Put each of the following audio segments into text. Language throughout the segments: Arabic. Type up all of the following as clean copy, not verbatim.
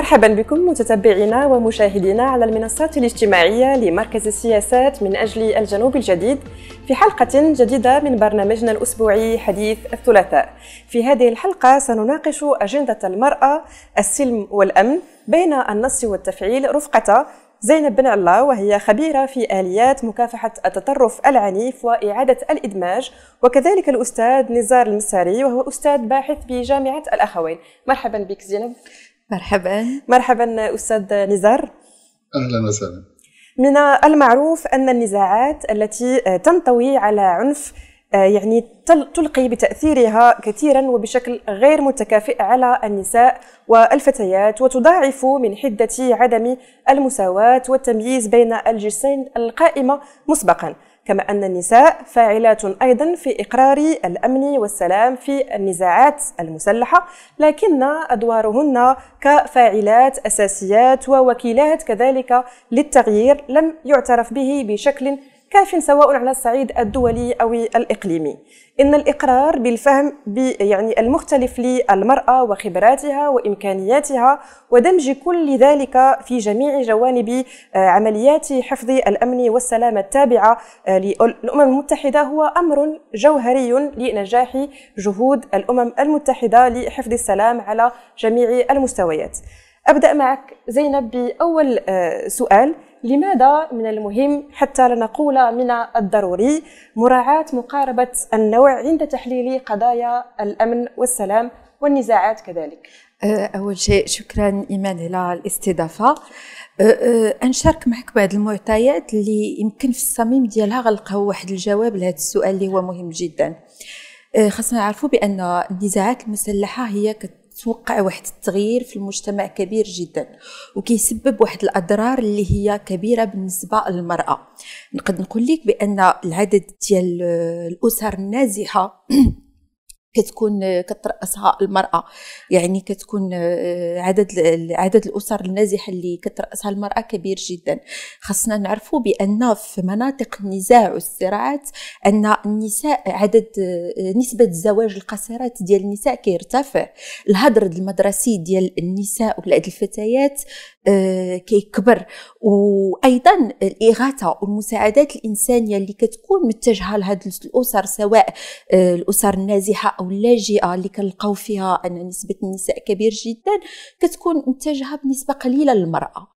مرحبا بكم متتبعينا ومشاهدينا على المنصات الاجتماعية لمركز السياسات من أجل الجنوب الجديد في حلقة جديدة من برنامجنا الأسبوعي حديث الثلاثاء. في هذه الحلقة سنناقش أجندة المرأة، السلم والأمن بين النص والتفعيل رفقة زينب بن الله، وهي خبيرة في آليات مكافحة التطرف العنيف وإعادة الإدماج، وكذلك الأستاذ نزار المساري وهو أستاذ باحث بجامعة الأخوين. مرحبا بك زينب. مرحبا أستاذ نزار. أهلا وسهلا. من المعروف أن النزاعات التي تنطوي على عنف تلقي بتأثيرها كثيرا وبشكل غير متكافئ على النساء والفتيات، وتضاعف من حدة عدم المساواة والتمييز بين الجنسين القائمة مسبقا، كما أن النساء فاعلات أيضا في إقرار الأمن والسلام في النزاعات المسلحة، لكن أدوارهن كفاعلات أساسيات ووكيلات كذلك للتغيير لم يعترف به بشكل كاف سواء على الصعيد الدولي أو الإقليمي. إن الإقرار بالفهم المختلف للمرأة وخبراتها وإمكانياتها ودمج كل ذلك في جميع جوانب عمليات حفظ الأمن والسلام التابعة للأمم المتحدة هو أمر جوهري لنجاح جهود الأمم المتحدة لحفظ السلام على جميع المستويات. أبدأ معك زينب بأول سؤال: لماذا من المهم حتى لا نقول من الضروري مراعاة مقاربة النوع عند تحليل قضايا الأمن والسلام والنزاعات كذلك؟ أول شيء شكرا إيمان على الاستضافة. أنشارك معك بعض المعطيات اللي يمكن في الصميم ديالها غنلقاو واحد الجواب لهذا السؤال اللي هو مهم جدا. خاصنا نعرفوا بأن النزاعات المسلحة هي توقع واحد التغيير في المجتمع كبير جدا، وكيسبب واحد الأضرار اللي هي كبيرة بالنسبة للمرأة. نقدر نقول لك بأن العدد ديال الأسر النازحة كتكون كترأسها المرأة، يعني كتكون عدد الأسر النازحة اللي كترأسها المرأة كبير جدا. خاصنا نعرفوا بأن في مناطق النزاع والصراعات أن النساء نسبة زواج القاصرات ديال النساء كيرتفع، الهدر المدرسي ديال النساء ولا الفتيات كيكبر، وأيضا الإغاثة والمساعدات الإنسانية اللي كتكون متجهة لهذه الأسر، سواء الأسر النازحة أو اللاجئة اللي كنلقاو فيها أن نسبة النساء كبير جدا، كتكون متجهة بنسبة قليلة للمرأة،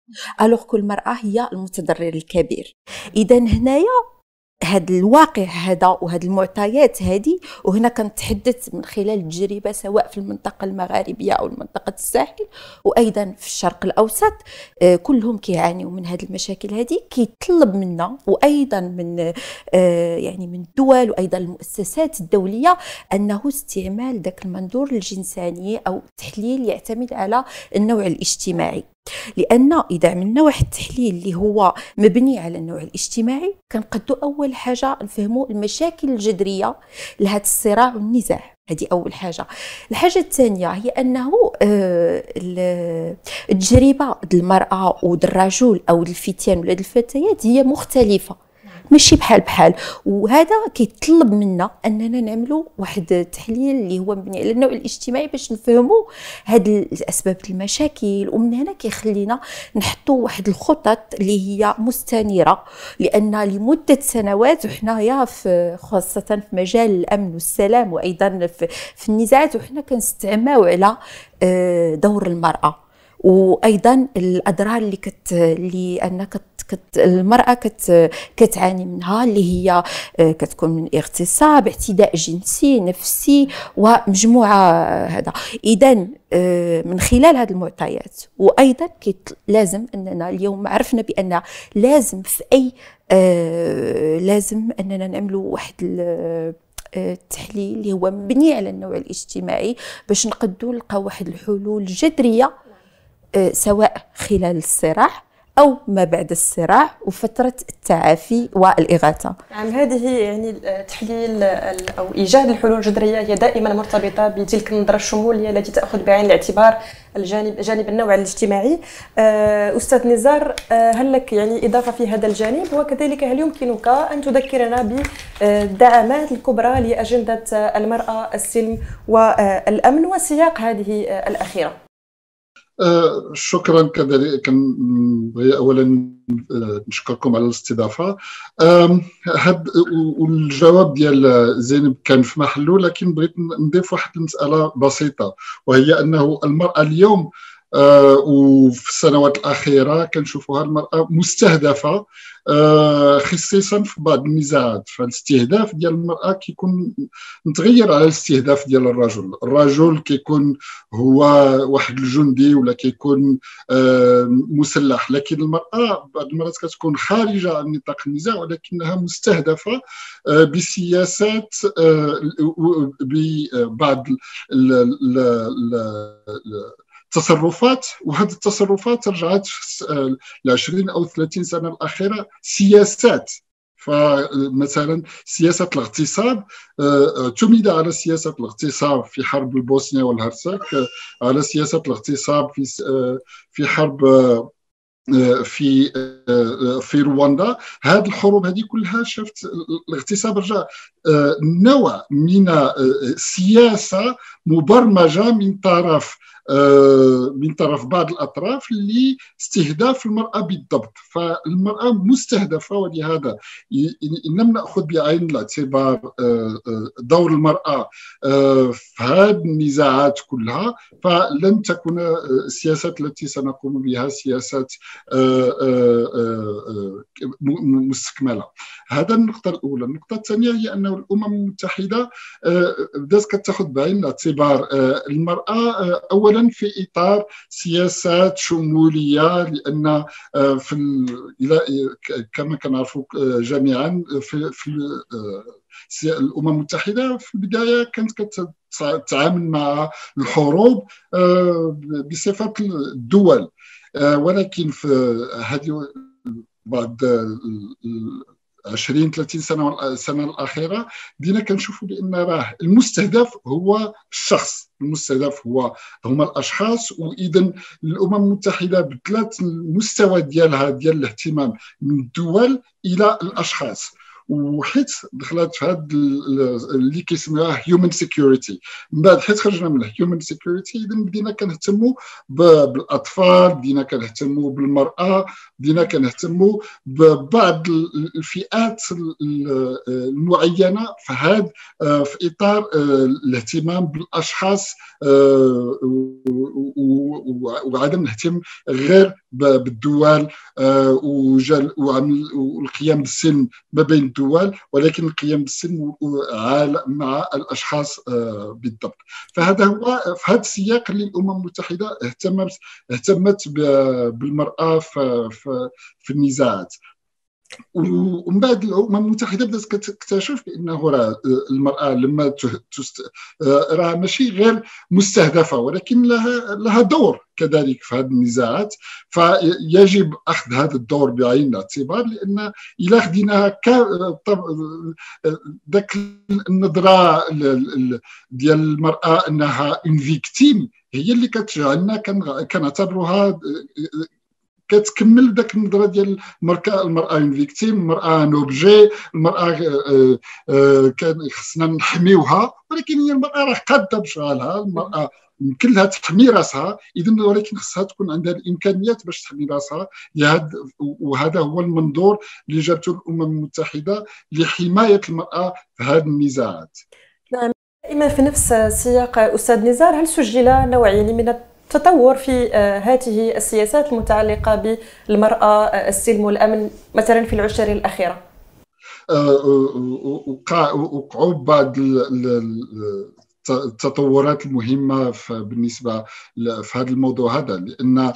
ألوغ كل المرأة هي المتضرر الكبير. إذا هنايا هذا الواقع هذا وهذه المعطيات هذه، وهنا كنتحدث من خلال التجربة سواء في المنطقة المغاربية أو المنطقة الساحل وأيضا في الشرق الأوسط، كلهم كيعانيوا من هذه المشاكل هذه. كيطلب منا وأيضا من من الدول وأيضا المؤسسات الدولية أنه استعمال ذاك المنظور الجنساني أو تحليل يعتمد على النوع الاجتماعي، لأن إذا عملنا واحد التحليل اللي هو مبني على النوع الاجتماعي كنقدو أول حاجة نفهموا المشاكل الجذرية لهذا الصراع والنزاع. هذه أول حاجة. الحاجة الثانية هي أنه التجربة ديال المرأة وديال الرجل أو الفتيان ولا الفتيات هي مختلفة، ماشي بحال، وهذا كيطلب منا اننا نعملوا واحد التحليل اللي هو مبني على النوع الاجتماعي باش نفهموا هاد الاسباب المشاكل، ومن هنا كيخلينا نحطوا واحد الخطط اللي هي مستنيره، لان لمده سنوات وحنايا خاصه في مجال الامن والسلام وايضا في النزاعات وحنا كنستعماو على دور المراه، وايضا الاضرار اللي المرأة كتعاني منها، اللي هي كتكون من اغتصاب، اعتداء جنسي، نفسي، ومجموعة هذا. إذا من خلال هذه المعطيات وأيضا لازم أننا اليوم عرفنا بأن لازم في أي لازم أننا نعملوا واحد التحليل اللي هو مبني على النوع الاجتماعي باش نقدروا نلقاو واحد الحلول جذرية سواء خلال الصراع أو ما بعد الصراع وفترة التعافي والإغاثة. نعم، هذه تحليل أو إيجاد الحلول الجذرية هي دائما مرتبطة بتلك النظرة الشمولية التي تأخذ بعين الاعتبار جانب النوع الاجتماعي. أستاذ نزار، هل لك إضافة في هذا الجانب؟ وكذلك هل يمكنك أن تذكرنا بالدعامات الكبرى لأجندة المرأة، السلم والأمن وسياق هذه الأخيرة؟ شكرا. كذلك كنبغي اولا نشكركم على الاستضافه. هاد والجواب ديال زينب كان في محله، لكن بغيت نضيف واحد المساله بسيطه، وهي انه المراه اليوم وفي السنوات الاخيره كنشوفوها المراه مستهدفه، خصيصا في بعض النزاعات. فالاستهداف ديال المراه كيكون متغير على الاستهداف ديال الرجل. الرجل كيكون هو واحد الجندي ولا كيكون مسلح، لكن المراه بعض المرات كتكون خارجه عن نطاق النزاع ولكنها مستهدفه بسياسات، ببعض التصرفات. وهذه التصرفات رجعت في 20 أو 30 سنة الأخيرة سياسات. فمثلا سياسة الاغتصاب، اعتمد على سياسة الاغتصاب في حرب البوسنة والهرسك، على سياسة الاغتصاب في حرب في في رواندا. هذه الحروب هذه كلها شفت الاغتصاب رجع نوع من سياسة مبرمجة من طرف بعض الأطراف لاستهداف المرأة بالضبط. فالمرأة مستهدفة، ولهذا إن لم نأخذ بعين الاعتبار دور المرأة في هذه النزاعات كلها، فلن تكون السياسات التي سنقوم بها سياسات مستكملة. هذا النقطة الأولى. النقطة الثانية هي أن الأمم المتحدة بدأت كتاخذ بعين الاعتبار المرأة أولا في إطار سياسات شمولية، لأن كما كنعرفوا جميعا في الأمم المتحدة في البداية كانت كتتعامل مع الحروب بصفة الدول، ولكن في هذه بعد 20 30 سنة الأخيرة بدينا كنشوفوا بأن راه المستهدف هو الشخص، المستهدف هما الأشخاص. وإذا الأمم المتحدة بدلت المستوى ديالها ديال الاهتمام من الدول إلى الأشخاص، وحيت دخلت في هذا اللي كيسموها هيومن سيكيورتي. من بعد حيت خرجنا من الهيومن سيكيورتي، اذا بدينا كنهتموا بالاطفال، بدينا كنهتموا بالمراه، بدينا كنهتموا ببعض الفئات المعينه في هذا في اطار الاهتمام بالاشخاص، وعدم الاهتمام غير بالدول والقيام بالسلم ما بين الدول، ولكن القيام بالسلم مع الاشخاص بالضبط. فهذا هو في هذا السياق اللي الامم المتحده اهتمت بالمراه في النزاعات. ومن بعد الامم المتحده بدات كتكتشف بانه راه المراه لما راه ماشي غير مستهدفه، ولكن لها دور كذلك في هذه النزاعات. فيجب اخذ هذا الدور بعين الاعتبار، لان الا خديناها ذاك النظره ديال المراه انها اون فيكتيم هي اللي كتجعلنا كنعتبروها كتكمل ذاك النظره ديال المراه فيكتيم، المراه نوبجي، المراه كان خصنا نحميوها، ولكن هي المراه راه قاده بشغلها، المراه يمكن لها تحمي راسها، اذا ولكن خصها تكون عندها الامكانيات باش تحمي راسها. وهذا هو المنظور اللي جابته الامم المتحده لحمايه المراه في هذه النزاعات. نعم، دائما في نفس السياق استاذ نزار، هل سجل نوع من التطور في هذه السياسات المتعلقة بالمرأة، السلم والأمن مثلا في العشر الأخيرة؟ وقعوا بعض التطورات المهمة بالنسبة في هذا الموضوع هذا، لأن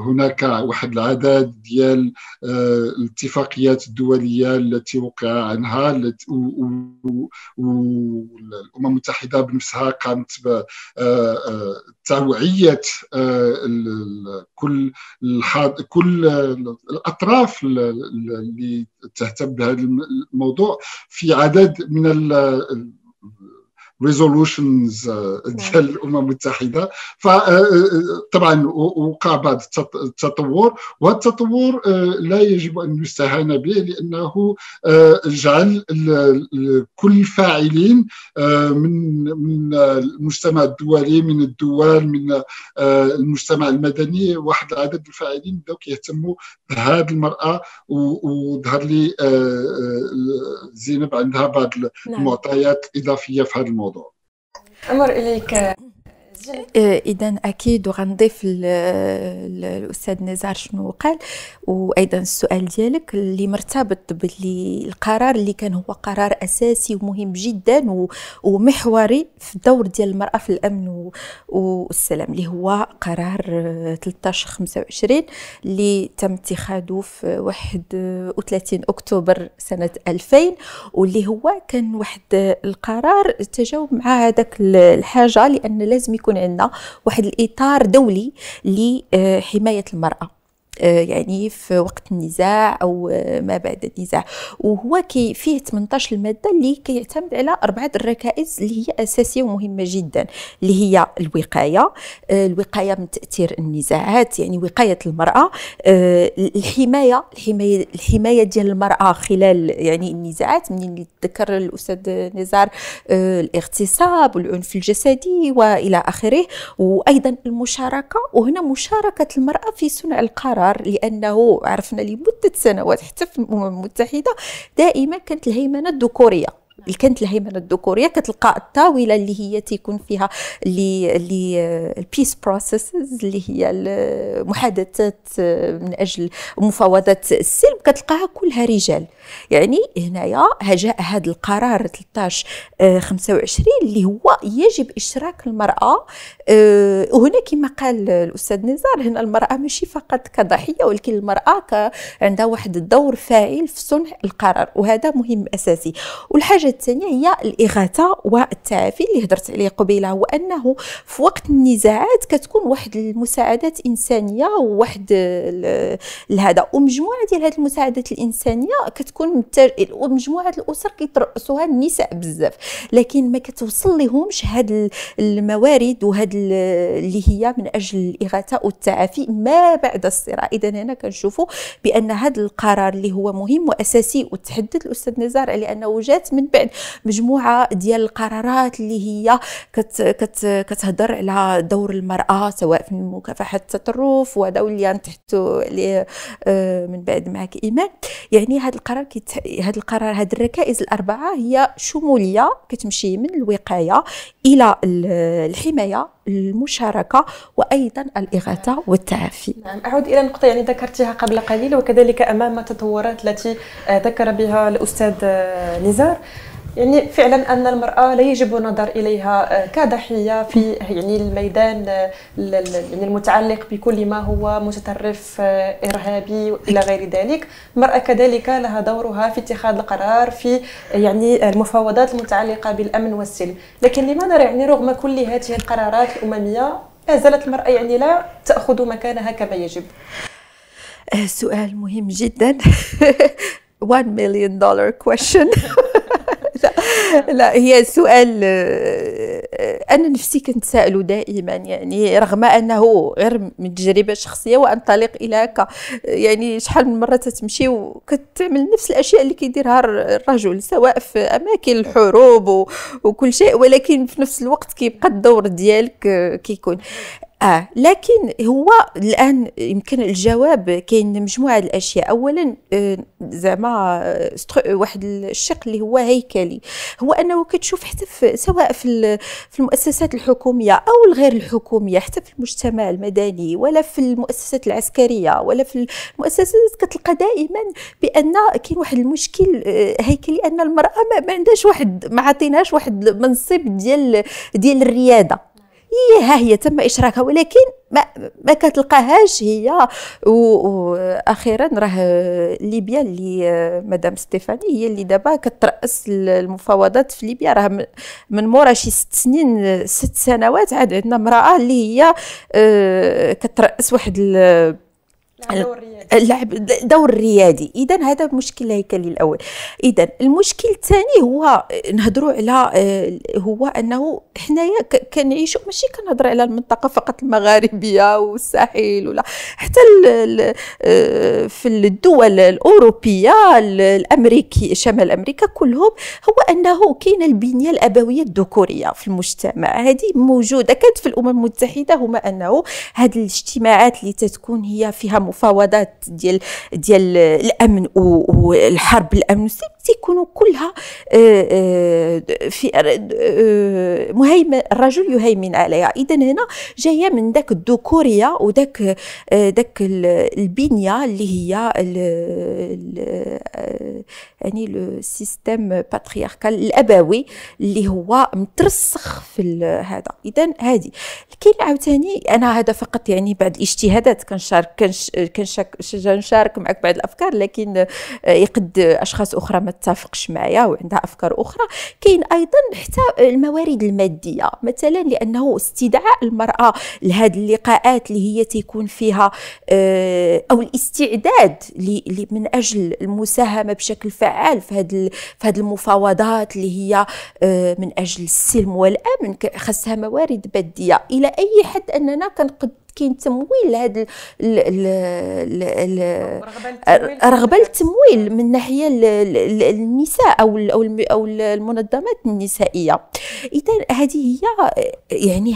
هناك واحد العدد ديال الاتفاقيات الدولية التي وقع عنها، والأمم المتحدة بنفسها قامت بتوعية كل الأطراف اللي تهتم بهذا الموضوع في عدد من ريزولوشنز ديال الامم المتحده. فطبعا وقع بعض التطور، وهذا التطور لا يجب ان يستهان به، لانه جعل كل الفاعلين من المجتمع الدولي، من الدول، من المجتمع المدني، واحد العدد الفاعلين بداو كيهتموا بهذه المراه. وظهر لي زينب عندها بعض المعطيات الاضافيه في هذا الموضوع. أمر إليك. إذا أكيد وغنضيف الأستاذ نزار شنو قال، وأيضا السؤال ديالك اللي مرتبط باللي القرار اللي كان هو قرار أساسي ومهم جدا ومحوري في الدور ديال المرأة في الأمن والسلام، اللي هو قرار 1325 اللي تم اتخاذه في 31 أكتوبر سنة 2000، واللي هو كان واحد القرار تجاوب مع هذاك الحاجة، لأن لازم يكون عندنا واحد الإطار دولي لحماية المرأة يعني في وقت النزاع أو ما بعد النزاع. وهو فيه 18 المادة اللي كيعتمد على 4 الركائز اللي هي أساسية ومهمة جدا، اللي هي الوقاية من تأثير النزاعات، يعني وقاية المرأة، الحماية ديال المرأة خلال يعني النزاعات، من ذكر الأستاذ نزار الاغتصاب والعنف الجسدي وإلى آخره، وأيضا المشاركة، وهنا مشاركة المرأة في صنع القرار، لأنه عرفنا لمدة سنوات حتى في الأمم المتحدة دائما كانت الهيمنة الذكورية. كتلقى الطاوله اللي هي تيكون فيها اللي البيس بروسيسز، اللي هي المحادثات من اجل مفاوضات السلم، كتلقاها كلها رجال. يعني هنايا جاء هذا القرار 1325 اللي هو يجب اشراك المراه. وهنا كما قال الاستاذ نزار، هنا المراه ماشي فقط كضحيه، ولكن المراه عندها واحد الدور فاعل في صنع القرار، وهذا مهم اساسي. والحاجه الثانيه هي الإغاثة والتعافي اللي هدرت عليه قبيله، هو أنه في وقت النزاعات كتكون واحد المساعدات إنسانية وواحد هذا، ومجموعة ديال هذه المساعدات الإنسانية كتكون ومجموعة الأسر كيترأسوها النساء بزاف، لكن ما كتوصل لهمش هذه الموارد وهذه اللي هي من أجل الإغاثة والتعافي ما بعد الصراع. إذا هنا كنشوفوا بأن هذا القرار اللي هو مهم وأساسي، وتحدث الأستاذ نزار على أنه جات من بعد مجموعة ديال القرارات اللي هي كتهضر على دور المرأة سواء في مكافحة التطرف، وهذا اللي نتحدثوا عليه من بعد معك إيمان. يعني هذا هذه الركائز الأربعة هي شمولية كتمشي من الوقاية إلى الحماية، المشاركة، وأيضا الإغاثة والتعافي. نعم، أعود إلى نقطة يعني ذكرتها قبل قليل، وكذلك أمام التطورات التي ذكر بها الأستاذ نزار، يعني فعلا أن المرأة لا يجب النظر إليها كضحية في يعني الميدان يعني المتعلق بكل ما هو متطرف إرهابي إلى غير ذلك. المرأة كذلك لها دورها في اتخاذ القرار في يعني المفاوضات المتعلقة بالأمن والسلم. لكن لماذا يعني رغم كل هذه القرارات الأممية لا زالت المرأة يعني لا تأخذ مكانها كما يجب؟ سؤال مهم جدا. $1 million question. لا هي سؤال أنا نفسي كنت سائله دائما، يعني رغم أنه غير من تجربة شخصية وأنطلق إلى هكا، يعني شحال من مرة تمشي وكتعمل نفس الأشياء اللي كيديرها الرجل سواء في أماكن الحروب وكل شيء، ولكن في نفس الوقت كيبقى الدور ديالك كيكون لكن هو الآن يمكن الجواب كاين مجموعة الأشياء. أولا زعما واحد الشق اللي هو هيكلي، هو أنه كتشوف حتى سواء في المؤسسات الحكومية أو الغير الحكومية، حتى في المجتمع المدني ولا في المؤسسات العسكرية ولا في المؤسسات، كتلقى دائما بأن كاين واحد المشكل هيكلي، أن المرأة ما عندهاش ما عطيناش واحد المنصب ديال الريادة. ها هي تم إشراكها ولكن ما كتلقاهاش هي. واخيرا راه ليبيا اللي مدام ستيفاني هي اللي دابا كترأس المفاوضات في ليبيا، راه من مورا شي 6 سنوات عاد عندنا امرأة اللي هي كترأس واحد اللعب دور ريادي. اذا هذا مشكل الهيكلي الاول. اذا المشكل الثاني هو نهضروا على هو انه حنايا كنعيشوا، ماشي كنهضر على المنطقه فقط المغاربيه والساحل ولا حتى في الدول الاوروبيه الامريكي شمال امريكا كلهم، هو انه كاينه البنيه الابويه الذكوريه في المجتمع. هذه موجوده كانت في الامم المتحده، هما انه هذه الاجتماعات اللي تتكون هي فيها مفاوضات ديال الامن والحرب، الامن والسلم، تيكونوا كلها في مهيمن، الرجل يهيمن عليها. اذا هنا جايه من داك الذكوريه وداك البنيه اللي هي يعني لو سيستيم باترياركال الابوي اللي هو مترسخ في هذا. اذا هذه كاين عاوتاني، انا هذا فقط يعني بعض الاجتهادات كنشارك معك بعض الافكار، لكن يقد اشخاص اخرى ما تتفقش معايا وعندها افكار اخرى. كاين ايضا حتى الموارد الماديه، مثلا لانه استدعاء المراه لهذه اللقاءات اللي هي تيكون فيها او الاستعداد من اجل المساهمه بشكل فعال في هذه المفاوضات اللي هي من اجل السلم والامن، خاصها موارد ماديه الى اي حد اننا كنقد كاين تمويل لهذا رغبه التمويل من ناحيه النساء او المنظمات النسائيه. اذا هذه هي يعني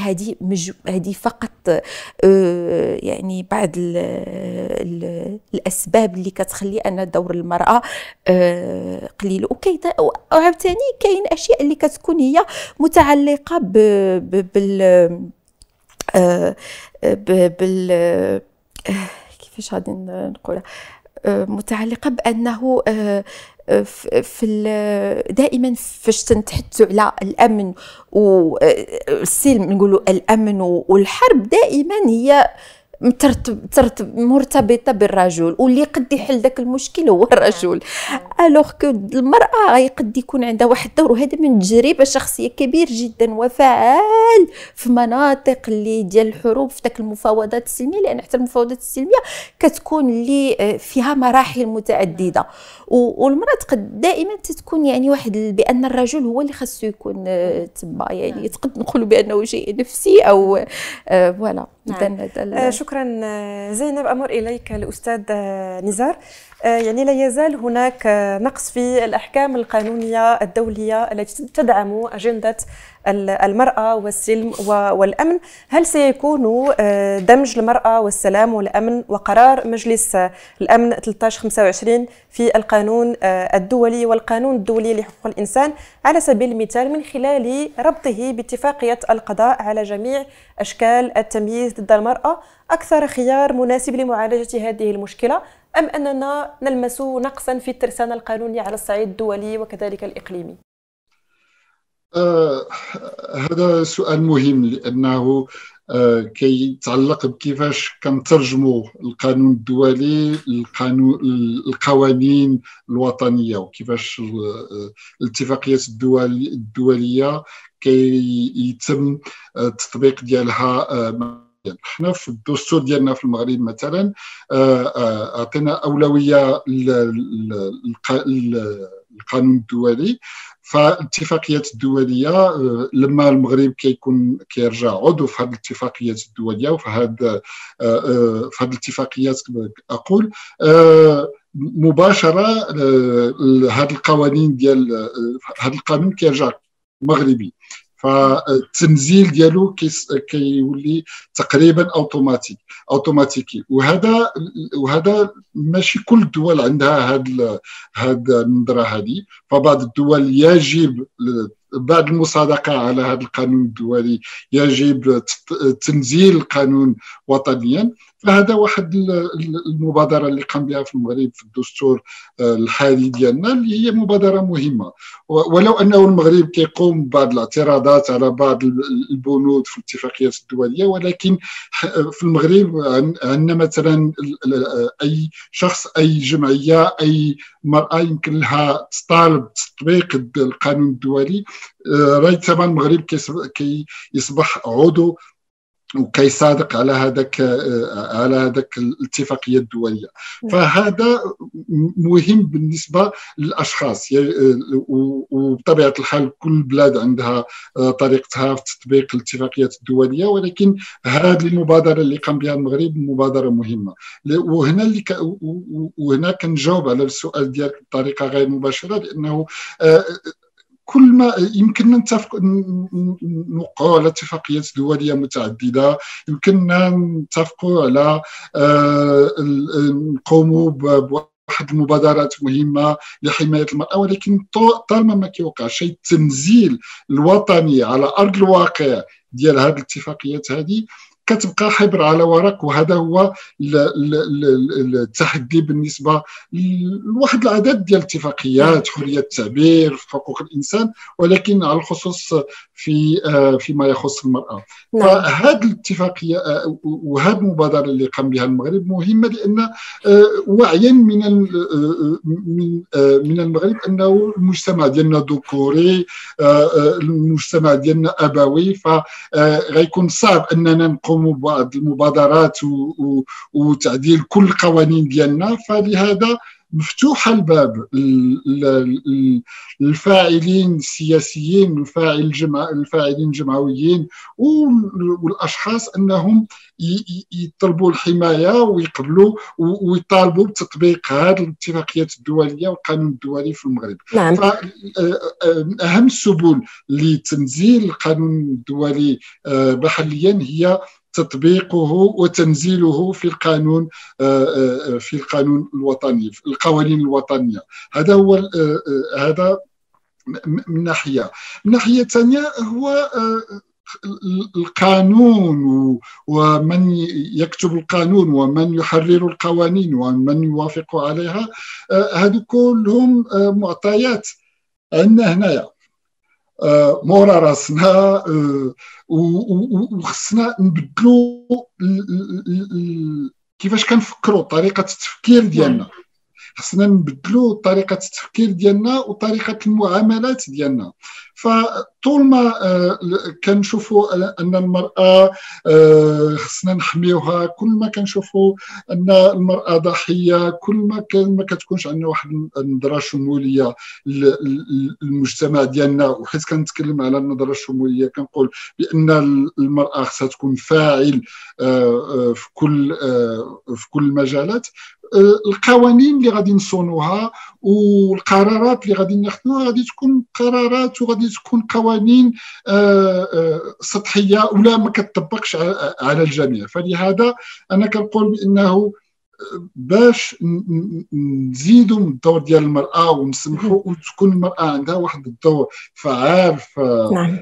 هذه فقط يعني بعض الاسباب اللي كتخلي ان دور المراه قليل. وعاوتاني كاين اشياء اللي كتكون هي متعلقه بال كيفاش غادي نقولها، متعلقه بانه دائما فاش تنتحدثوا على الامن والسلم، نقولوا الامن والحرب، دائما هي مرتبطه بالرجل، واللي قد يحل ذاك المشكل هو الرجل. الوغ كو المراه يقد يكون عندها واحد الدور، وهذا من تجربه شخصيه كبير جدا وفعال في مناطق اللي ديال الحروب، في ذاك المفاوضات السلميه، لان حتى المفاوضات السلميه كتكون اللي فيها مراحل متعدده، والمراه تقد دائما تكون يعني واحد بان الرجل هو اللي خاصو يكون تما، يعني تقد نقولوا بانه شيء نفسي او فوالا. شكرا زينب. أمر إليك الأستاذ نزار. يعني لا يزال هناك نقص في الأحكام القانونية الدولية التي تدعم أجندة المرأة والسلم والأمن. هل سيكون دمج المرأة والسلام والأمن وقرار مجلس الأمن 1325 في القانون الدولي والقانون الدولي لحقوق الإنسان على سبيل المثال من خلال ربطه باتفاقية القضاء على جميع أشكال التمييز ضد المرأة أكثر خيار مناسب لمعالجة هذه المشكلة، أم أننا نلمس نقصا في الترسانة القانونية على الصعيد الدولي وكذلك الإقليمي؟ هذا سؤال مهم، لأنه كيتعلق بكيفاش كنترجموا القانون الدولي القوانين الوطنية، وكيفاش الاتفاقيات الدولية كيتم التطبيق ديالها. حنا في الدستور ديالنا في المغرب مثلا عطينا اولويه للقانون الدولي، فالاتفاقيات الدوليه لما المغرب كيرجع عضو في هذه الاتفاقيات الدوليه وفي هذه الاتفاقيات اقول مباشره هذه القوانين ديال هذا القانون كيرجع مغربي، فالتنزيل ديالو كيولي تقريبا اوتوماتيكي. وهذا ماشي كل الدول عندها هاد النظره هذه، فبعض الدول يجب بعد المصادقه على هذا القانون الدولي يجب تنزيل القانون وطنيا. فهذا واحد المبادره اللي قام بها في المغرب في الدستور الحالي ديالنا، اللي هي مبادره مهمه، ولو انه المغرب كيقوم ببعض الاعتراضات على بعض البنود في الاتفاقيات الدوليه، ولكن في المغرب عندنا مثلا اي شخص، اي جمعيه، اي مراه يمكن لها تطالب بتطبيق القانون الدولي، ريثما المغرب كيصبح عضو وكيصادق على هذاك الاتفاقيه الدوليه. فهذا مهم بالنسبه للاشخاص، وبطبيعه الحال كل البلاد عندها طريقتها في تطبيق الاتفاقيات الدوليه، ولكن هذه المبادره اللي قام بها المغرب مبادره مهمه. وهنا كنجاوب على السؤال ديالك بطريقه غير مباشره، لانه كل ما يمكننا نوقعوا على اتفاقيات دوليه متعدده، يمكننا نتفقوا على نقوموا بواحد المبادرات مهمه لحمايه المراه، ولكن طالما ما كيوقع شيء التنزيل الوطني على ارض الواقع ديال هذه الاتفاقيات هذه كتبقى حبر على ورق. وهذا هو التحدي بالنسبه لواحد العدد ديال الاتفاقيات، حريه التعبير، حقوق الانسان، ولكن على الخصوص فيما يخص المراه. فهذه الاتفاقيه وهذه المبادره اللي قام بها المغرب مهمه، لان وعيا من المغرب انه المجتمع ديالنا ذكوري، المجتمع ديالنا ابوي، فغيكون صعب اننا نقوم ببعض المبادرات وتعديل كل القوانين ديالنا. فلهذا مفتوح الباب للفاعلين السياسيين، الفاعلين الجمعويين والاشخاص انهم يطلبوا الحمايه ويقبلوا ويطالبوا بتطبيق هذه الاتفاقيات الدوليه والقانون الدولي في المغرب. نعم. فاهم السبل لتنزيل القانون الدولي محليا هي تطبيقه وتنزيله في القانون الوطني، في القوانين الوطنيه. هذا هو هذا من ناحيه. من ناحيه ثانيه هو القانون ومن يكتب القانون ومن يحرر القوانين ومن يوافق عليها، هذو كلهم معطيات عندنا هنايا مورا راسنا، وخصنا نبدلوا كيفاش كنفكروا، طريقه التفكير ديالنا. خصنا نبدلوا طريقه التفكير ديالنا وطريقه المعاملات ديالنا. فطول ما كنشوفوا ان المراه خصنا نحميوها، كل ما كنشوفوا ان المراه ضحيه، كل ما كتكونش عندنا واحد النظره شموليه للمجتمع ديالنا. وحيت كنتكلم على النظره الشموليه كنقول بان المراه خصها تكون فاعل في كل المجالات. القوانين اللي غادي نصونوها والقرارات اللي غادي ناخذوها غادي تكون قرارات وغادي تكون قوانين سطحيه ولا ما كتطبقش على الجميع. فلهذا انا كنقول بانه باش نزيدوا من الدور ديال المراه ونسمحوا وتكون المراه عندها واحد الدور فعال في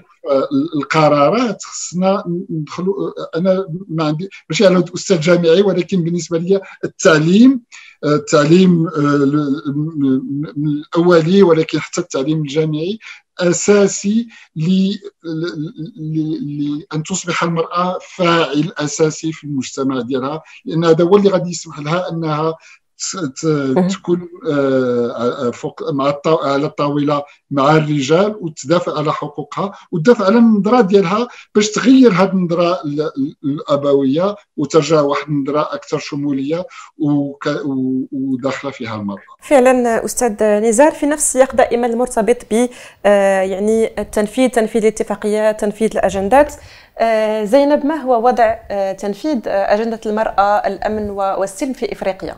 القرارات، خصنا ندخلوا. انا ما عندي ماشي انا استاذ جامعي، ولكن بالنسبه لي التعليم الاولي ولكن حتى التعليم الجامعي اساسي لان تصبح المراه فاعل اساسي في المجتمع ديالها، لان هذا هو اللي غادي يسمح لها انها تكون فوق على الطاوله مع الرجال وتدافع على حقوقها وتدافع على النظره ديالها باش تغير هذه النظره الابويه وترجع واحد النظره اكثر شموليه وداخله فيها المراه. فعلا استاذ نزار، في نفس السياق دائما المرتبط ب يعني تنفيذ الاتفاقيات، تنفيذ الاجندات. زينب، ما هو وضع تنفيذ اجنده المراه، الامن والسلم في افريقيا؟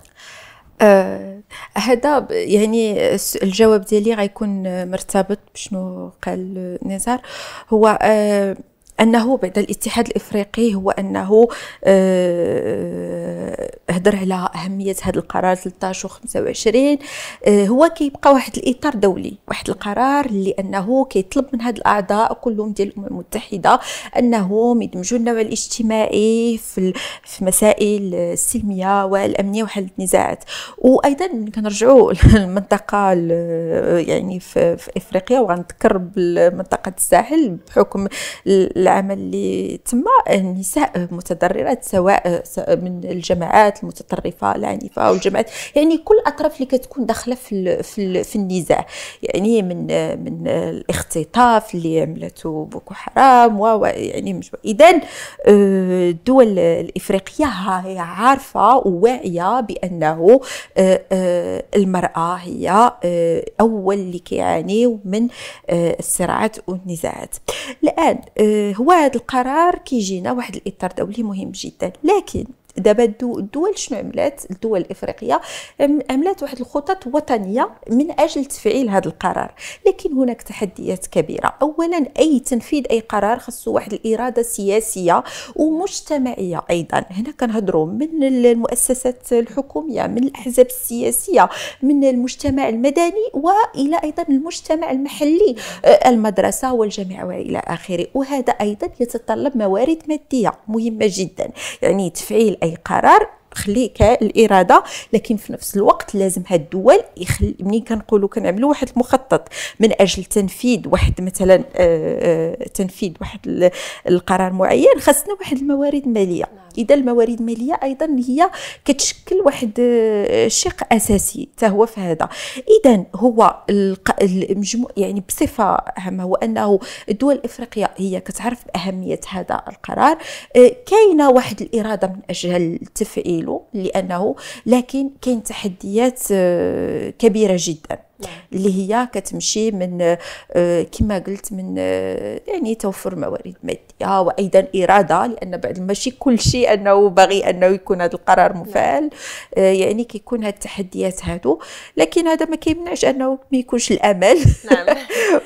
هذا يعني الجواب ديالي غيكون مرتبط بشنو قال نزار. هو أنه بعد الاتحاد الإفريقي هو أنه هدر على أهمية هذا القرار 13 و25. هو كيبقى واحد الإطار دولي، واحد القرار اللي أنه كيطلب من هاد الأعضاء كلهم ديال الأمم المتحدة أنهم يدمجوا النوع الاجتماعي في مسائل السلمية والأمنية وحل النزاعات. وأيضا كنرجعوا للمنطقة يعني في إفريقيا، وغنذكر بمنطقة الساحل بحكم العمل اللي تم النساء متضررات، سواء من الجماعات المتطرفه العنيفه او الجماعات، يعني كل الاطراف اللي كتكون داخله في النزاع، يعني من الاختطاف اللي عملته بوكو حرام يعني اذا الدول الافريقيه هي عارفه وواعيه بانه المراه هي اول اللي كيعانيو من الصراعات والنزاعات. الان هو هذا القرار كيجينا واحد الاطار دولي مهم جدا، لكن دابا الدول شنو عملات؟ الدول الافريقيه عملات واحد الخطط وطنيه من اجل تفعيل هذا القرار، لكن هناك تحديات كبيره. اولا اي تنفيذ اي قرار خاصو واحد الاراده سياسيه ومجتمعيه، ايضا هنا كنهضروا من المؤسسات الحكوميه، من الاحزاب السياسيه، من المجتمع المدني، والى ايضا المجتمع المحلي، المدرسه والجامعه والى اخره. وهذا ايضا يتطلب موارد ماديه مهمه جدا، يعني تفعيل اي قرار خليك الاراده، لكن في نفس الوقت لازم هاد الدول منين كنقولوا كنعملوا واحد المخطط من اجل تنفيذ واحد مثلا تنفيذ واحد القرار معين، خاصنا واحد الموارد ماليه. اذا الموارد الماليه ايضا هي كتشكل واحد شق اساسي حتى هو في هذا. اذا هو المجموع يعني بصفه عامه هو انه الدول الافريقيه هي كتعرف باهميه هذا القرار، كاينه واحد الاراده من اجل تفعيله، لانه لكن كاين تحديات كبيره جدا اللي هي كتمشي من كما قلت من يعني توفر موارد ماديه، وايضا اراده، لان بعد ماشي كل شيء انه باغي انه يكون هذا القرار مفعل، يعني كيكون هاد التحديات هادو، لكن هذا ما كيمنعش انه ما يكونش الامل. نعم.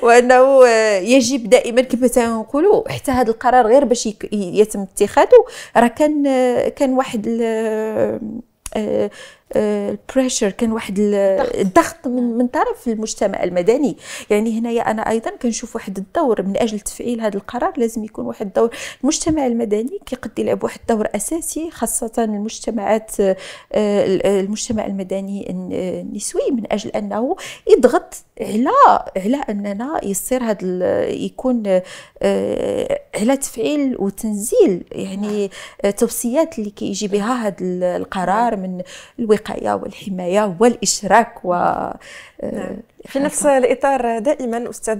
وانه يجب دائما كما تنقولوا حتى هذا القرار غير باش يتم اتخاذه، راه كان واحد البريشر، كان واحد الضغط من طرف المجتمع المدني. يعني هنايا انا ايضا كنشوف واحد الدور من اجل تفعيل هذا القرار، لازم يكون واحد الدور المجتمع المدني كيقد يلعب واحد الدور اساسي، خاصه المجتمع المدني النسوي، من اجل انه يضغط على اننا يصير هذا يكون على تفعيل وتنزيل يعني توصيات اللي كيجي بها هذا القرار من الوقاية والحماية والإشراك في نفس الإطار دائما أستاذ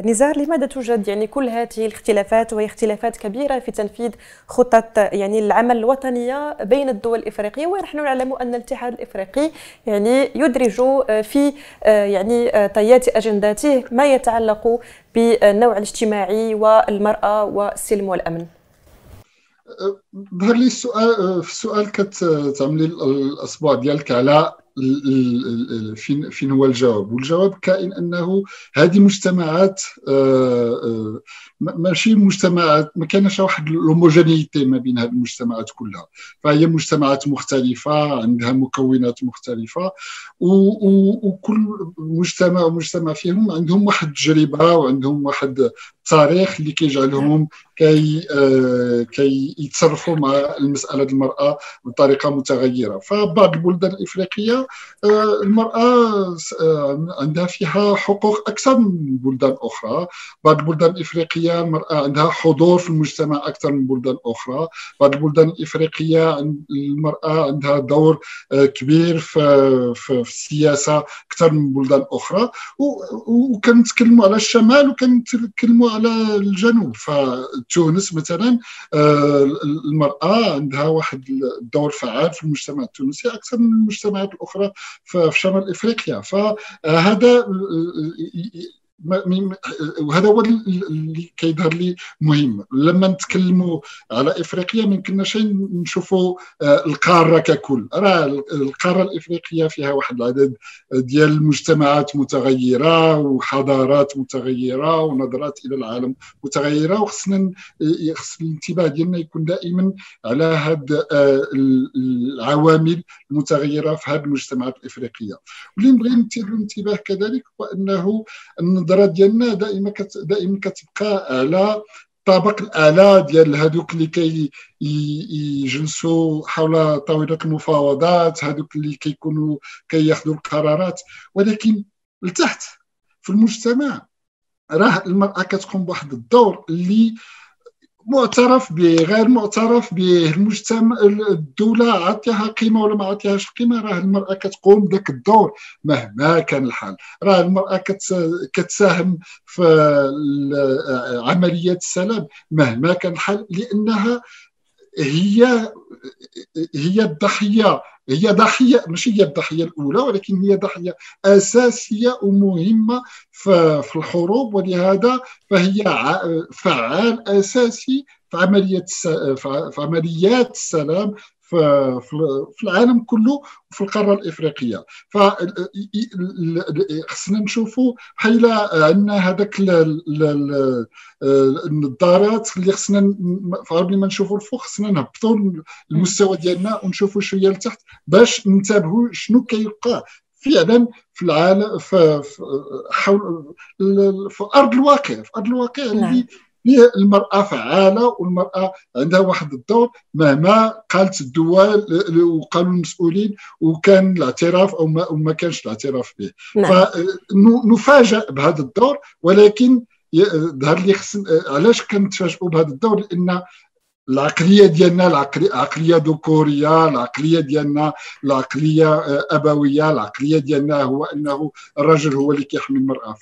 نزار، لماذا توجد يعني كل هذه الاختلافات، وهي اختلافات كبيرة في تنفيذ خطط يعني العمل الوطنية بين الدول الإفريقية، ونحن نعلم أن الاتحاد الإفريقي يعني يدرج في يعني طيات أجنداته ما يتعلق بالنوع الاجتماعي والمرأة والسلم والأمن؟ ظهر لي السؤال في السؤال كتعملي الاصبع ديالك على فين هو الجواب، والجواب كائن انه هذه مجتمعات ماشي مجتمعات، ما كاينش واحد الهوموجينيتي ما بين هذه المجتمعات كلها، فهي مجتمعات مختلفه عندها مكونات مختلفه، وكل مجتمع ومجتمع فيهم عندهم واحد التجربه وعندهم واحد التاريخ اللي كيجعلهم كي يتصرفوا مع المساله المراه بطريقه متغيره. فبعض البلدان الافريقيه المراه عندها فيها حقوق اكثر من بلدان اخرى، بعض البلدان الافريقيه المراه عندها حضور في المجتمع اكثر من بلدان اخرى، بعض البلدان الافريقيه المراه عندها دور كبير في السياسه اكثر من بلدان اخرى. وكنتكلموا على الشمال وكنتكلموا على الجنوب، فتونس مثلا المراه عندها واحد الدور فعال في المجتمع التونسي اكثر من المجتمعات الاخرى في شمال افريقيا. فهذا وهذا هو اللي كيظهر لي مهم لما نتكلموا على افريقيا. ما يمكنناش نشوفوا القاره ككل، راه القاره الافريقيه فيها واحد العدد ديال المجتمعات متغيره وحضارات متغيره ونظرات الى العالم متغيره، وخصنا الانتباه ديالنا يكون دائما على هاد العوامل المتغيره في هذه المجتمعات الافريقيه. واللي نبغي نثير الانتباه كذلك هو انه النظره ديالنا دائما كتبقى على الطابق الاعلى ديال هذوك اللي يجلسوا حول طاوله المفاوضات، هذوك اللي كيكونوا كياخذوا القرارات، ولكن لتحت في المجتمع راه المراه كتقوم بواحد الدور اللي معترف به غير معترف به، المجتمع الدوله عطيها قيمه ولا ما عطيهاش قيمه، راه المراه كتقوم بذاك الدور مهما كان الحال. راه المراه كتساهم في عمليات السلام مهما كان الحال، لانها هي الضحيه، هي ضحيه، ماشي هي الضحيه الاولى، ولكن هي ضحيه اساسيه ومهمه في الحروب، ولهذا فهي فعال اساسي في عمليات السلام في العالم كله وفي القاره الافريقيه. خصنا نشوفوا حيلا عندنا هذاك النظارات اللي خصنا قبل ما نشوفوا الفوق خصنا نهبطوا المستوى ديالنا ونشوفوا شويه لتحت باش ننتبهوا شنو كيوقع فعلا في العالم، حول في ارض الواقع، في ارض الواقع اللي فيه المرأة فعالة والمرأة عندها واحد الدور مهما قالت الدول وقالوا المسؤولين وكان الاعتراف أو ما كانش الاعتراف به. فنفاجأ بهذا الدور، ولكن ظهر لي علاش كنتفاجئوا بهذا الدور؟ لأن العقليه ديالنا عقليه ذكوريه، العقليه ديالنا العقليه ابويه، العقليه ديالنا هو انه الرجل هو اللي كيحمي المراه.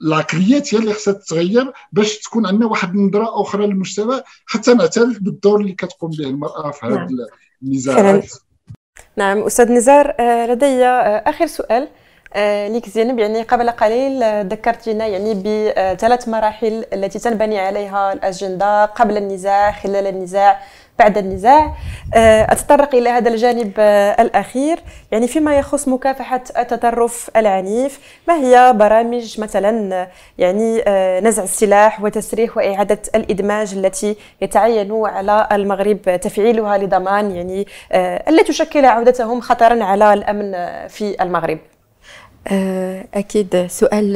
العقليات هي اللي خصها تتغير باش تكون عندنا واحد النظره اخرى للمجتمع، حتى نعترف بالدور اللي كتقوم به المراه في هذه النزاعات. نعم استاذ نزار، لدي اخر سؤال ليك زينب. يعني قبل قليل ذكرتينا يعني بثلاث مراحل التي تنبني عليها الأجندة: قبل النزاع، خلال النزاع، بعد النزاع. أتطرق إلى هذا الجانب الأخير، يعني فيما يخص مكافحة التطرف العنيف. ما هي برامج مثلا يعني نزع السلاح وتسريح وإعادة الإدماج التي يتعين على المغرب تفعيلها لضمان يعني ألا تشكل عودتهم خطرا على الأمن في المغرب؟ أكيد سؤال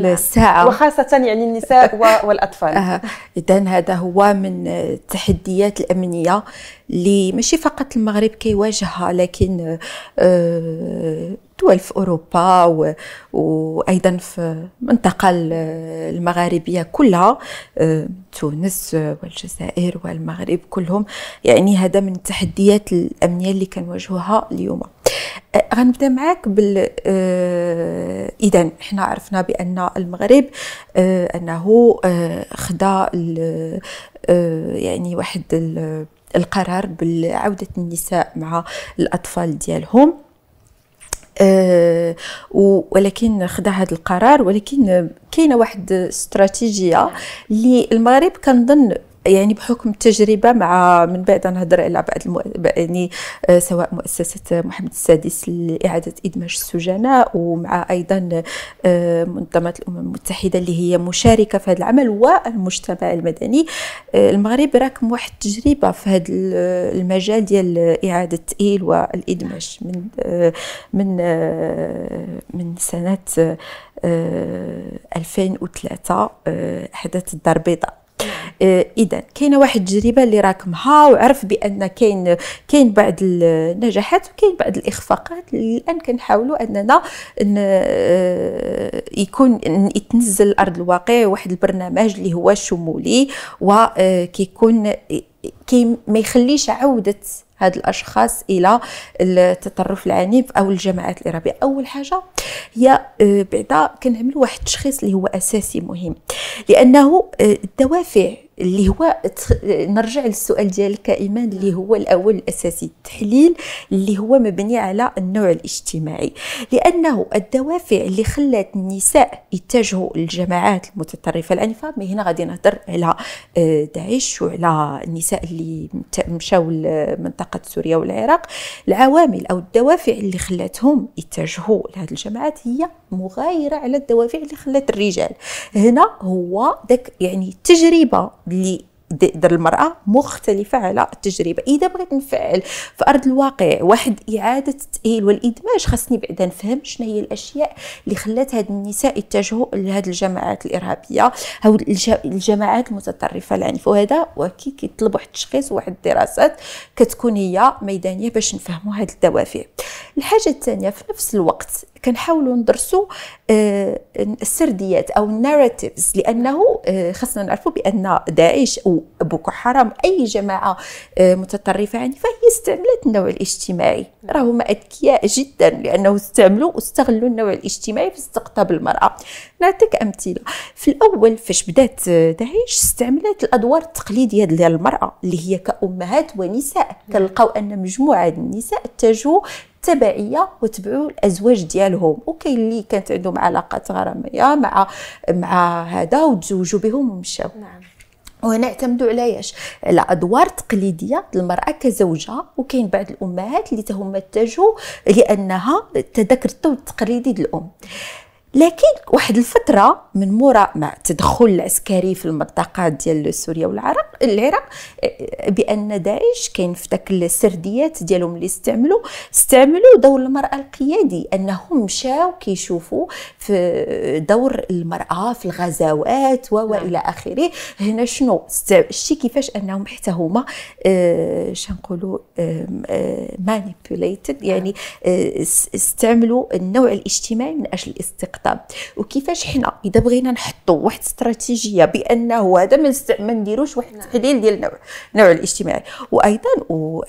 الساعة، وخاصة يعني النساء والأطفال. إذن هذا هو من التحديات الأمنية اللي ماشي فقط المغرب كيواجهها، لكن دول في أوروبا وأيضا في المنطقة المغاربية كلها، تونس والجزائر والمغرب كلهم. يعني هذا من التحديات الأمنية اللي كنواجهوها اليوم. غنبدا معاك اذا احنا عرفنا بان المغرب انه خدا يعني واحد القرار بعودة النساء مع الأطفال ديالهم، ولكن خدا هذا القرار، ولكن كاينه واحد استراتيجية اللي المغرب كنظن يعني بحكم التجربة مع من بعد نهضر على بعض يعني سواء مؤسسة محمد السادس لإعادة إدماج السجناء، ومع أيضا منظمة الأمم المتحدة اللي هي مشاركة في هذا العمل، والمجتمع المدني. المغرب راكم واحد التجربة في هذا المجال ديال إعادة التأهيل والإدماج من سنة 2003 أحداث الدار البيضاء. اذا كاينه واحد التجربه اللي راكمها، وعرف بان كاين بعض النجاحات وكاين بعض الاخفاقات اللي الان كنحاولوا اننا يكون يتنزل ارض الواقع واحد البرنامج اللي هو شمولي، وكيكون ما يخليش عوده هاد الاشخاص الى التطرف العنيف او الجماعات الارهابيه. اول حاجه هي بعدا كنعملوا واحد التشخيص اللي هو اساسي مهم، لانه الدوافع اللي هو نرجع للسؤال ديالك ايمان اللي هو الاول الاساسي، التحليل اللي هو مبني على النوع الاجتماعي، لانه الدوافع اللي خلات النساء يتجهوا للجماعات المتطرفه العنيفه، هنا غادي نهضر على داعش وعلى النساء اللي مشاو لمنطقه سوريا والعراق. العوامل او الدوافع اللي خلاتهم يتجهوا لهذه الجماعات هي مغايره على الدوافع اللي خلات الرجال. هنا هو داك يعني التجربه اللي دار المرأة مختلفة على التجربة. إذا بغيت نفعل في أرض الواقع واحد إعادة التأهيل والإدماج، خاصني بعدا نفهم شنو هي الأشياء اللي خلات هاد النساء يتجهوا لهذه الجماعات الإرهابية أو الجماعات المتطرفة العنيفة، وهذا وكي كيطلب واحد التشخيص وواحد الدراسات كتكون هي ميدانية باش نفهموا هاد الدوافع. الحاجة الثانية في نفس الوقت كنحاولوا ندرسوا السرديات او الناراتيفز، لانه خاصنا نعرفوا بان داعش او بوكو حرام اي جماعه متطرفه عنيفه هي استعملت النوع الاجتماعي. راهم اذكياء جدا لانه استغلوا النوع الاجتماعي في استقطاب المراه. نعطيك امثله. في الاول فاش بدات داعش استعملت الادوار التقليديه ديال المراه اللي هي كامهات ونساء. كنلقاو ان مجموعه النساء اتجهوا تبعيه وتبعوا الازواج ديالهم، وكاين اللي كانت عندهم علاقات غراميه مع هذا وتزوجوا بهم ومشاو. وهنا اعتمدوا على على ادوار تقليديه للمراه كزوجه. وكاين بعض الامهات اللي هم اتجهوا لانها تذكر الطول التقليدي للام. لكن واحد الفتره من موراء مع التدخل العسكري في المنطقه ديال سوريا والعراق بان داعش كاين في داك السرديات ديالهم اللي استعملوا دور المراه القيادي، انهم مشاو كيشوفوا في دور المراه في الغزوات والى اخره. هنا شنو شتي كيفاش انهم حتى هما شنقولوا مانيبيوليتد، يعني استعملوا النوع الاجتماعي من اجل الاستقطاب. وكيفاش حنا اذا بغينا نحطوا واحد استراتيجيه بانه هذا ما نديروش واحد التحليل ديال النوع الاجتماعي.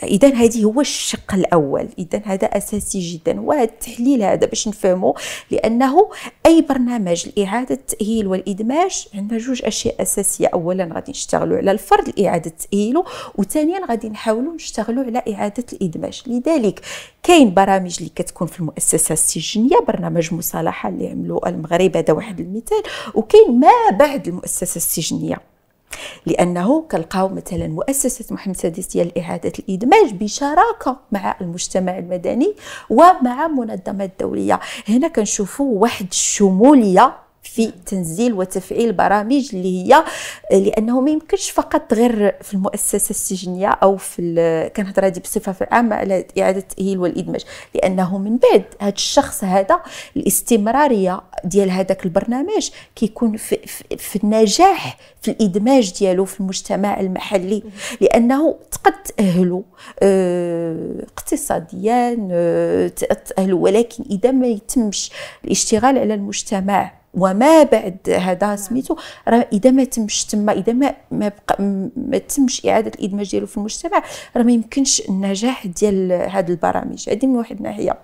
اذا هذه هو الشق الاول، اذا هذا اساسي جدا. وهذا التحليل هذا باش نفهمه، لانه اي برنامج لاعاده التاهيل والادماج عندنا جوج اشياء اساسيه. اولا غادي نشتغلوا على الفرد لاعاده تاهيله، وثانيا غادي نحاولوا نشتغلوا على اعاده الادماج. لذلك كاين برامج اللي كتكون في المؤسسه السجنيه، برنامج مصالحه اللي عملوا المغرب هذا واحد المثال، وكاين ما بعد المؤسسه السجنيه، لانه كنلقاو مثلا مؤسسه محمد السادس ديال اعاده الادماج بشراكه مع المجتمع المدني ومع منظمات دوليه. هنا كنشوفوا واحد الشموليه في تنزيل وتفعيل برامج اللي هي، لانه ما يمكنش فقط غير في المؤسسه السجنيه او في كنهضر هذه بصفه عامه على اعاده التاهيل والادماج، لانه من بعد هذا الشخص هذا الاستمراريه ديال هذاك البرنامج كيكون في النجاح في الادماج ديالو في المجتمع المحلي، لانه تقد تاهلوا اقتصاديا تاهلوا، ولكن اذا ما يتمش الاشتغال على المجتمع وما بعد هذا سميتو، راه اذا ما تمش اذا ما تمش اعاده الادماج ديالو في المجتمع، راه ما يمكنش النجاح ديال هذه البرامج. هذه من واحد الناحيه.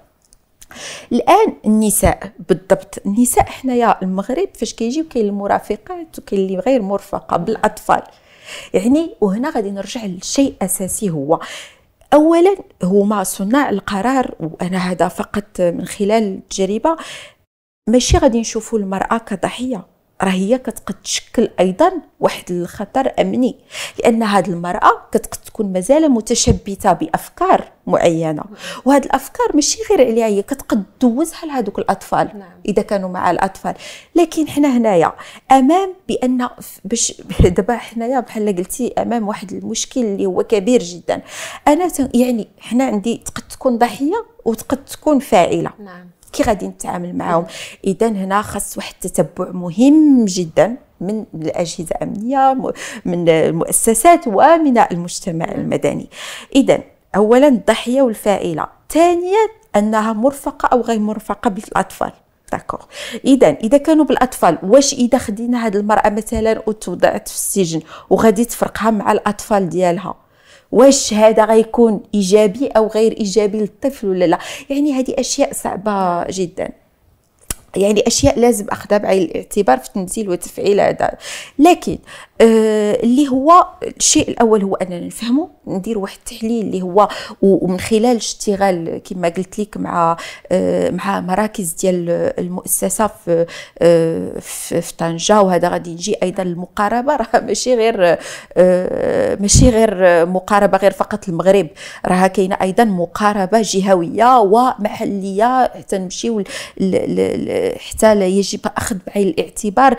الان النساء بالضبط، النساء حنايا المغرب فاش كيجيو كاين المرافقات وكاين اللي غير مرفقه بالاطفال، يعني وهنا غادي نرجع لشيء اساسي. هو اولا هما صناع القرار، وانا هذا فقط من خلال التجربه، ماشي غادي نشوفوا المرأة كضحية، راه هي كتقد تشكل ايضا واحد الخطر امني، لان هذه المرأة كتقد تكون مازال متشبثة بافكار معينة، وهذه الافكار ماشي غير عليها، هي كتقد دوزها لهذوك الاطفال اذا كانوا مع الاطفال. لكن حنا هنايا امام بان باش دابا حنايا بحال قلتي امام واحد المشكل اللي هو كبير جدا. انا يعني حنا عندي تقد تكون ضحية وتقد تكون فاعلة. كي غادي نتعامل معهم؟ اذا هنا خاص واحد التتبع مهم جدا من الاجهزه الامنيه، من المؤسسات ومن المجتمع المدني. اذا اولا الضحيه والفاعله، ثانيا انها مرفقه او غير مرفقه بالاطفال. داكوغ. اذا كانوا بالاطفال، واش اذا خدينا هذه المراه مثلا وتوضعت في السجن وغادي تفرقها مع الاطفال ديالها، واش هذا غيكون ايجابي او غير ايجابي للطفل ولا لا؟ يعني هذه اشياء صعبه جدا، يعني اشياء لازم اخذها بعين الاعتبار في تنزيل وتفعيل هذا. لكن اللي هو الشيء الاول هو اننا نفهموا، ندير واحد التحليل اللي هو، ومن خلال الاشتغال كما قلت لك مع مراكز ديال المؤسسه في طنجه. وهذا غادي نجي ايضا المقاربه، راه ماشي غير مقاربه غير فقط المغرب، راه كاينه ايضا مقاربه جهويه ومحليه حتى نمشيو حتى يجب اخذ بعين الاعتبار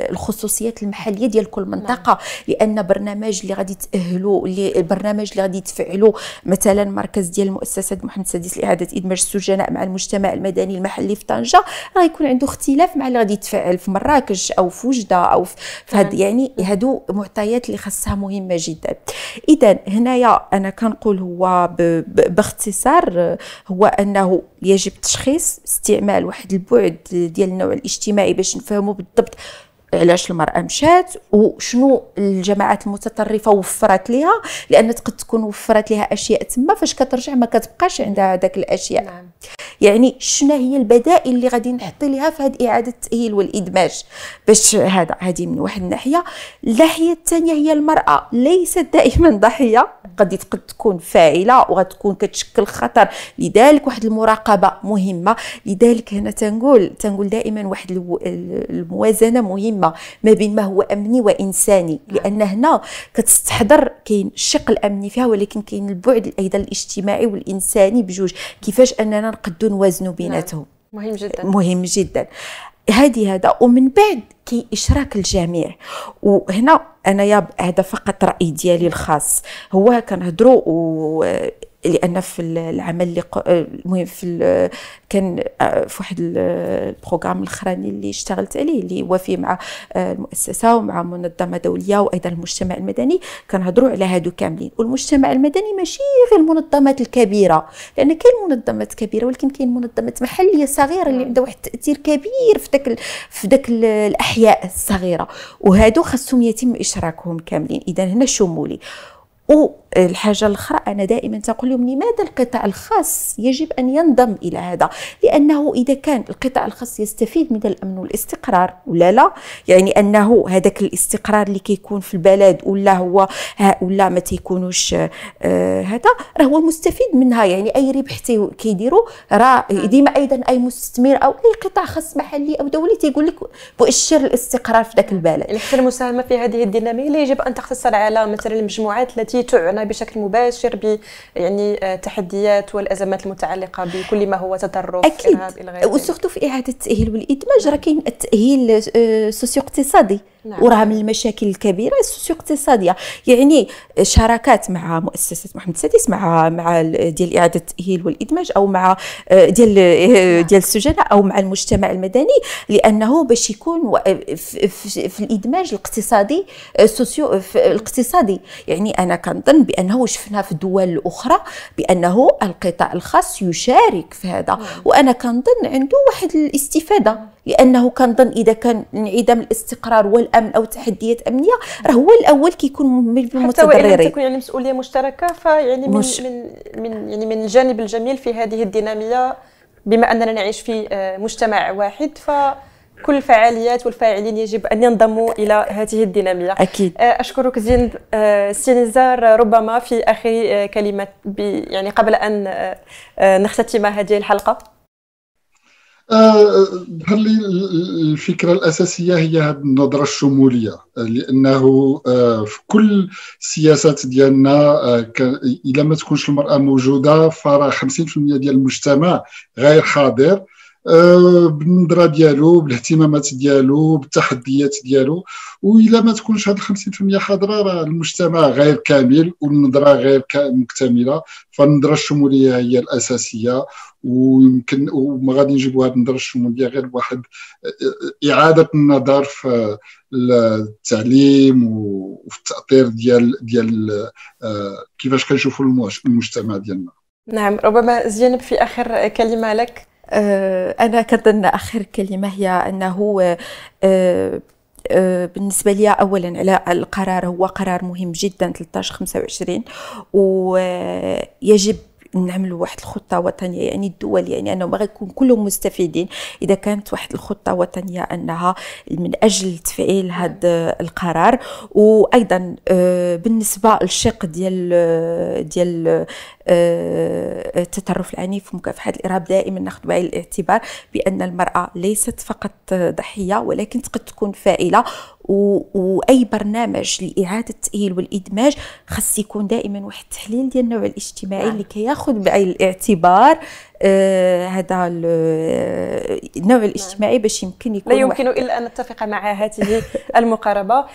الخصوصيات المحليه ديال كل منطقه. لان برنامج اللي غادي تاهلوا، البرنامج اللي غادي تفعلوا مثلا مركز ديال المؤسسه محمد السادس لاعاده ادماج السجناء مع المجتمع المدني المحلي في طنجه، راه يكون عنده اختلاف مع اللي غادي يتفعل في مراكش او في وجده او في هاد، يعني هادو معطيات اللي خاصها مهمه جدا. اذا هنايا انا كنقول هو باختصار هو انه يجب تشخيص استعمال واحد البعد ديال النوع الاجتماعي باش نفهموا بالضبط علاش المرأة مشات وشنو الجماعات المتطرفة وفرت لها، لأن قد تكون وفرت لها أشياء تما فاش كترجع ما كتبقاش عندها هذاك الأشياء. نعم. يعني شنو هي البدائل اللي غادي نحط لها في هذه إعادة التأهيل والإدماج باش هذه من واحد الناحية. الناحية الثانية هي المرأة ليست دائما ضحية، قد تكون فاعلة وغتكون كتشكل خطر، لذلك واحد المراقبة مهمة. لذلك هنا تنقول دائما واحد الموازنة مهمة ما بين ما هو أمني وإنساني، لأن هنا كتستحضر كاين الشق الأمني فيها ولكن كاين البعد أيضا الاجتماعي والإنساني بجوج، كيفاش أننا نقدروا نوازنوا بيناتهم. مهم جدا. مهم جدا. هذا ومن بعد كي إشراك الجميع. وهنا أنا هذا فقط رأي ديالي الخاص، هو كنهضروا لأن في العمل اللي المهم كان في واحد البروغرام الاخراني اللي اشتغلت عليه اللي هو فيه مع المؤسسه ومع منظمه دوليه وايضا المجتمع المدني، كنهضروا على هادو كاملين. والمجتمع المدني ماشي غير المنظمات الكبيره، لان كاين منظمات كبيره ولكن كاين منظمات محليه صغيره اللي عندها واحد التاثير كبير في داك الاحياء الصغيره، وهادو خاصهم يتم اشراكهم كاملين. اذا هنا شمولي. والحاجة الأخرى أنا دائما تقول لهم لماذا القطاع الخاص يجب أن ينضم إلى هذا، لأنه إذا كان القطاع الخاص يستفيد من الأمن والاستقرار ولا لا، يعني أنه هذاك الاستقرار اللي كيكون في البلد ولا ما تيكونوش هذا راه هو مستفيد منها. يعني أي ربح كيديروا راه ديما أيضا أي مستثمر أو أي قطاع خاص محلي أو دولي تيقول لك بؤشر الاستقرار في ذاك البلد. يعني حتى المساهمة في هذه الدينامية يجب أن تقتصر على مثلا المجموعات التي تعنى بشكل مباشر ب يعني التحديات والازمات المتعلقه بكل ما هو تطرف ارهاب الى غيره. وسورتو في اعاده التاهيل والادماج راه كاين التاهيل سوسيو اقتصادي. نعم. وراه من المشاكل الكبيره السوسيو اقتصاديه، يعني شراكات مع مؤسسه محمد السادس مع ديال اعاده التاهيل والادماج او مع ديال السجناء او مع المجتمع المدني، لانه باش يكون في الادماج الاقتصادي سوسيو الاقتصادي. يعني انا كنظن بانه شفنا في الدول الاخرى بانه القطاع الخاص يشارك في هذا. وانا كنظن عنده واحد الاستفاده، لانه كنظن اذا كان انعدام الاستقرار والامن او تحديات امنيه راه هو الاول كيكون من المتضررين. حتى تكون يعني مسؤوليه مشتركه، فيعني من الجانب الجميل في هذه الديناميه بما اننا نعيش في مجتمع واحد، كل الفعاليات والفاعلين يجب أن ينضموا إلى هذه الدينامية. أكيد. أشكرك زين سي نزار. ربما في آخر كلمة يعني قبل أن نختتم هذه الحلقة. لي الفكرة الأساسية هي هذه النظرة الشمولية، لأنه في كل السياسات ديالنا إلا ما تكونش المرأة موجودة فراه 50% ديال المجتمع غير حاضر بالنظره ديالو، بالاهتمامات ديالو، بالتحديات ديالو. والا ما تكونش هاد 50% حاضره راه المجتمع غير كامل والنظره غير مكتمله. فالنظره الشموليه هي الاساسيه، ويمكن وما غادي نجيبوا هاد النظره الشموليه غير بواحد اعاده النظر في التعليم وفي التاطير ديال كيفاش كنشوفوا المجتمع ديالنا. نعم. ربما زينب في اخر كلمه لك. أنا كنظن آخر كلمة هي أنه بالنسبة لي أولا على القرار هو قرار مهم جدا 1325 ويجب نعملوا واحد الخطة وطنية. يعني الدول يعني أنه ما غيكون كلهم مستفيدين إذا كانت واحد الخطة وطنية أنها من أجل تفعيل هذا القرار. وأيضا بالنسبة للشق ديال التطرف العنيف ومكافحة الإرهاب دائما ناخذ بعين الاعتبار بأن المرأة ليست فقط ضحية ولكن قد تكون فاعلة. واي برنامج لاعاده التاهيل والادماج خاص يكون دائما واحد التحليل ديال النوع الاجتماعي اللي كياخذ ناخذ بعين الاعتبار هذا النوع الاجتماعي باش يمكن يكون لا يمكن الا ان نتفق مع هذه المقاربه.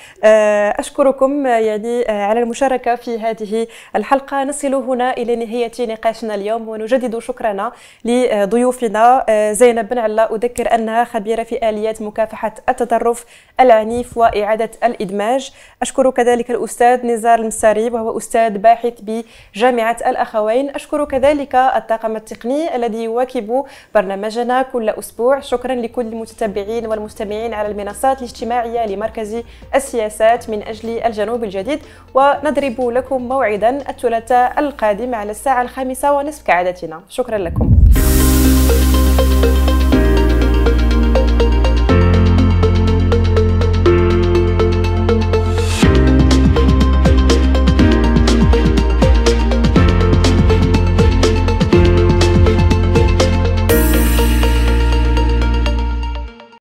اشكركم يعني على المشاركه في هذه الحلقه. نصل هنا الى نهايه نقاشنا اليوم، ونجدد شكرنا لضيوفنا. زينب بن علا اذكر انها خبيره في اليات مكافحه التطرف العنيف واعاده الادماج. اشكر كذلك الاستاذ نزار المساريب وهو استاذ باحث بجامعه الاخوين. اشكر كذلك الطاقم التقني الذي يواكب برنامجنا كل أسبوع. شكرا لكل المتتبعين والمستمعين على المنصات الاجتماعية لمركز السياسات من أجل الجنوب الجديد، ونضرب لكم موعدا الثلاثاء القادم على الساعة 5:30 كعادتنا. شكرا لكم.